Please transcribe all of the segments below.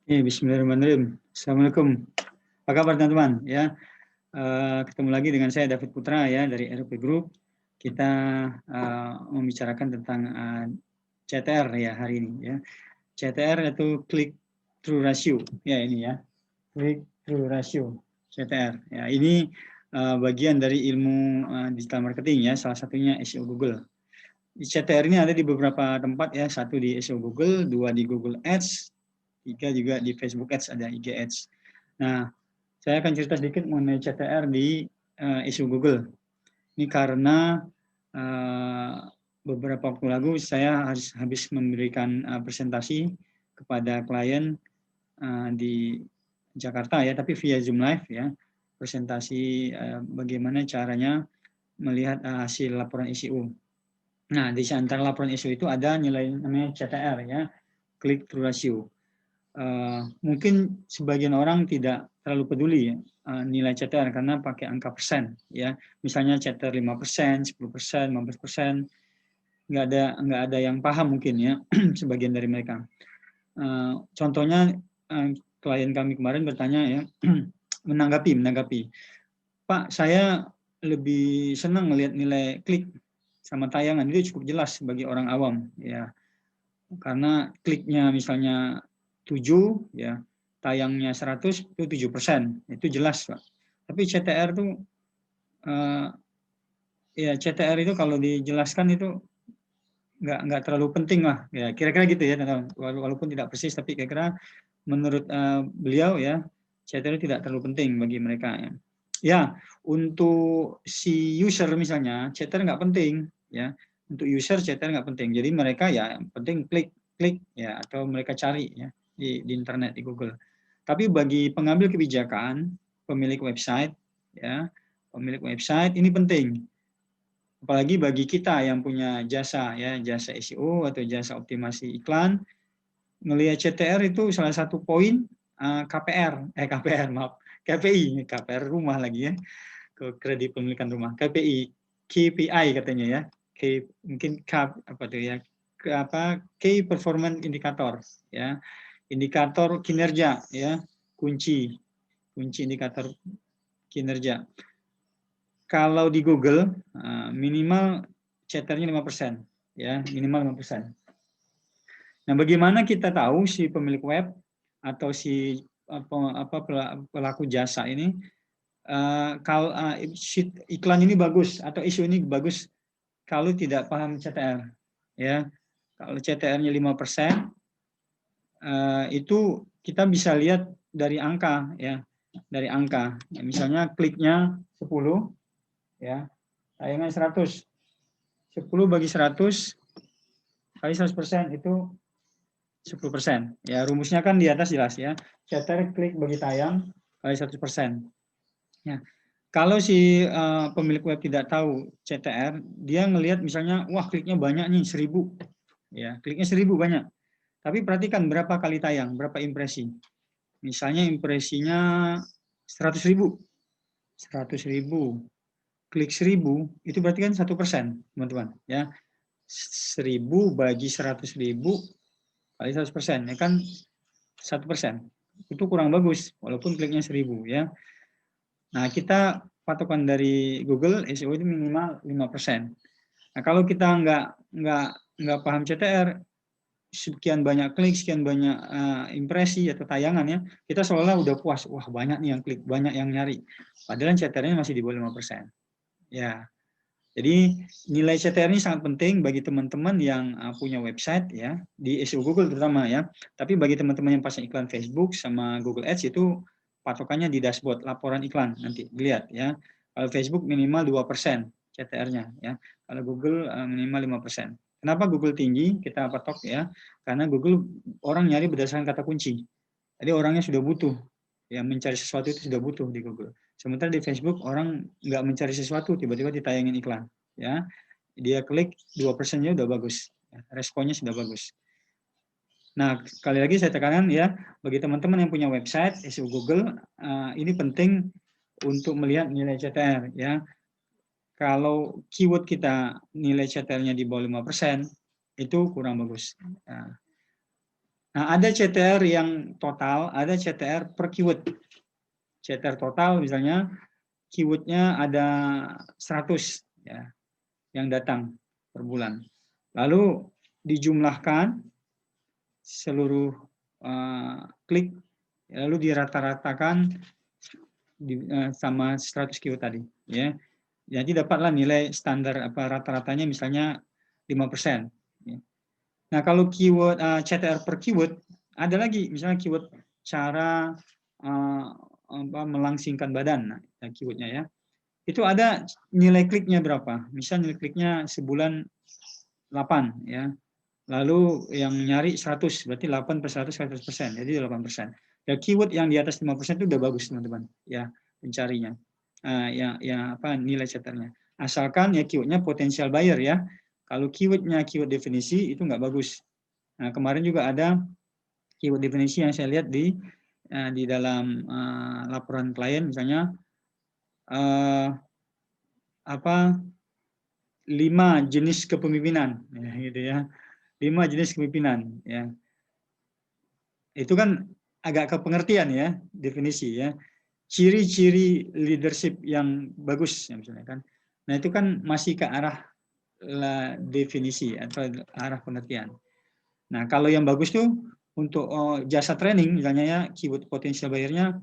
Bismillahirrahmanirrahim. Assalamualaikum. Apa kabar teman-teman? Ya, ketemu lagi dengan saya David Putra ya dari RP Group. Kita membicarakan tentang CTR ya hari ini ya. CTR itu click through ratio ya ini ya. Click through ratio CTR. Ya, ini bagian dari ilmu digital marketing ya, salah satunya SEO Google. CTR ini ada di beberapa tempat ya, satu di SEO Google, dua di Google Ads, tiga juga di Facebook Ads, ada IG Ads. Nah, saya akan cerita sedikit mengenai CTR di SEO Google. Ini karena beberapa waktu lalu saya habis memberikan presentasi kepada klien di Jakarta ya, tapi via Zoom Live ya, presentasi bagaimana caranya melihat hasil laporan SEO. Nah, di antara laporan SEO itu ada nilai namanya CTR ya, click through ratio. Mungkin sebagian orang tidak terlalu peduli ya, nilai CTR karena pakai angka persen ya, misalnya CTR 5%, 10%, 15%, nggak ada yang paham mungkin ya sebagian dari mereka. Contohnya klien kami kemarin bertanya ya, menanggapi, Pak, saya lebih senang melihat nilai klik sama tayangan itu cukup jelas bagi orang awam ya, karena kliknya misalnya 7 ya, tayangnya 100 itu 7%, itu jelas Pak. Tapi CTR itu ya CTR itu kalau dijelaskan itu nggak terlalu penting lah ya, kira-kira gitu ya teman-teman. Walaupun tidak persis tapi kira-kira menurut beliau ya CTR tidak terlalu penting bagi mereka ya. Ya, untuk si user misalnya CTR nggak penting ya. Untuk user CTR nggak penting. Jadi mereka ya yang penting klik ya, atau mereka cari ya di internet, di Google. Tapi bagi pengambil kebijakan, pemilik website ya, pemilik website ini penting. Apalagi bagi kita yang punya jasa ya, jasa SEO atau jasa optimasi iklan, melihat CTR itu salah satu poin KPR maaf, KPR rumah lagi ya, kredit pemilikan rumah, KPI katanya ya, mungkin apa tuh ya, key performance indicator ya, indikator kinerja ya, kunci indikator kinerja. Kalau di Google minimal CTR-nya 5% ya, minimal 5%. Nah, bagaimana kita tahu si pemilik web atau si pelaku jasa ini kalau iklan ini bagus atau isu ini bagus kalau tidak paham CTR ya. Kalau CTR-nya 5%, itu kita bisa lihat dari angka ya, dari angka. Ya, misalnya kliknya 10 ya, tayangan 100. 10 bagi 100 kali 100% itu 10%. Ya, rumusnya kan di atas jelas ya. CTR klik bagi tayang kali 100%. Ya. Kalau si pemilik web tidak tahu CTR, dia ngelihat misalnya, wah kliknya banyak nih 1000. Ya, kliknya 1000 banyak. Tapi perhatikan berapa kali tayang, berapa impresi. Misalnya impresinya 100.000. 100.000 klik 1000 itu berarti kan 1%, teman-teman ya. 1000 bagi 100.000 kali 100%, ya kan 1%. Itu kurang bagus walaupun kliknya 1000 ya. Nah, kita patokan dari Google SEO itu minimal 5%. Nah, kalau kita nggak paham CTR, sekian banyak klik, sekian banyak impresi atau tayangan ya, kita seolah udah puas, wah banyak nih yang klik, banyak yang nyari. Padahal CTR-nya masih di bawah 5%. Ya. Jadi nilai CTR ini sangat penting bagi teman-teman yang punya website ya, di SEO Google terutama ya. Tapi bagi teman-teman yang pasang iklan Facebook sama Google Ads itu patokannya di dashboard laporan iklan, nanti dilihat ya. Kalau Facebook minimal 2% CTR-nya ya. Kalau Google minimal 5%. Kenapa Google tinggi? Kita patok ya. Karena Google orang nyari berdasarkan kata kunci. Jadi orangnya sudah butuh ya, mencari sesuatu itu sudah butuh di Google. Sementara di Facebook orang nggak mencari sesuatu, tiba-tiba ditayangin iklan, ya dia klik 2%-nya udah bagus, responnya sudah bagus. Nah, sekali lagi saya tekankan ya, bagi teman-teman yang punya website SEO Google, ini penting untuk melihat nilai CTR ya. Kalau keyword kita nilai CTR-nya di bawah 5%, itu kurang bagus. Nah, ada CTR yang total, ada CTR per keyword. CTR total misalnya keywordnya ada 100 ya, yang datang per bulan. Lalu dijumlahkan seluruh klik, lalu dirata-ratakan sama 100 keyword tadi. Ya. Jadi dapatlah nilai standar rata-ratanya misalnya 5%. Ya. Nah, kalau keyword CTR per keyword, ada lagi misalnya keyword cara melangsingkan badan, nah, keywordnya ya. Itu ada nilai kliknya berapa? Misal nilai kliknya sebulan 8 ya. Lalu yang nyari 100, berarti 8 per 100, 100%, jadi 8%. Ya, keyword yang di atas 5% itu udah bagus teman-teman, ya pencarinya. Nilai CTR-nya. Asalkan ya keywordnya potensial buyer ya. Kalau keywordnya keyword definisi itu nggak bagus. Nah, kemarin juga ada keyword definisi yang saya lihat di dalam laporan klien, misalnya 5 jenis kepemimpinan, ya, gitu ya. 5 jenis kepemimpinan, ya. Itu kan agak ke pengertian ya, definisi ya. Ciri-ciri leadership yang bagus, ya, misalnya kan. Nah, itu kan masih ke arah definisi atau arah pengertian. Nah, kalau yang bagus tuh untuk jasa training, misalnya ya, keyword potensial buyer-nya,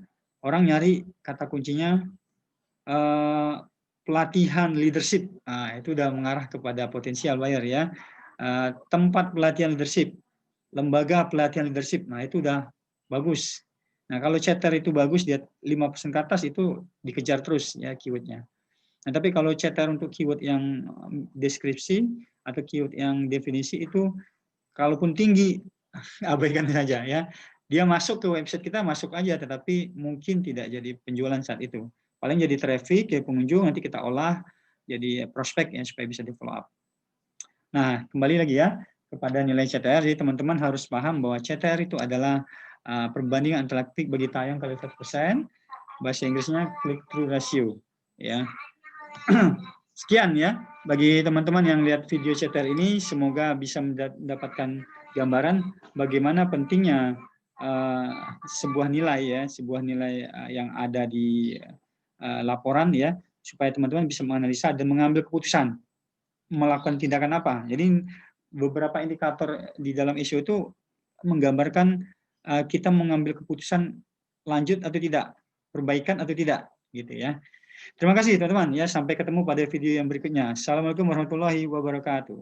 orang nyari kata kuncinya pelatihan leadership. Nah, itu udah mengarah kepada potensial buyer ya. Tempat pelatihan leadership, lembaga pelatihan leadership. Nah, itu udah bagus. Nah, kalau CTR itu bagus, dia 5% ke atas itu dikejar terus ya keywordnya. Nah, tapi kalau CTR untuk keyword yang deskripsi atau keyword yang definisi itu, kalaupun tinggi, abaikan saja ya. Dia masuk ke website kita, masuk aja, tetapi mungkin tidak jadi penjualan saat itu. Paling jadi traffic ya pengunjung, nanti kita olah jadi prospek ya supaya bisa di follow up. Nah, kembali lagi ya kepada nilai CTR. Jadi teman-teman harus paham bahwa CTR itu adalah perbandingan antara klik bagi tayang kali 100%, bahasa Inggrisnya click through ratio ya. Sekian ya bagi teman-teman yang lihat video CTR ini, semoga bisa mendapatkan gambaran bagaimana pentingnya sebuah nilai ya, sebuah nilai yang ada di laporan ya, supaya teman-teman bisa menganalisa dan mengambil keputusan melakukan tindakan apa. Jadi beberapa indikator di dalam ISO itu menggambarkan kita mengambil keputusan lanjut atau tidak, perbaikan atau tidak, gitu ya. Terima kasih teman-teman ya, sampai ketemu pada video yang berikutnya. Assalamualaikum warahmatullahi wabarakatuh.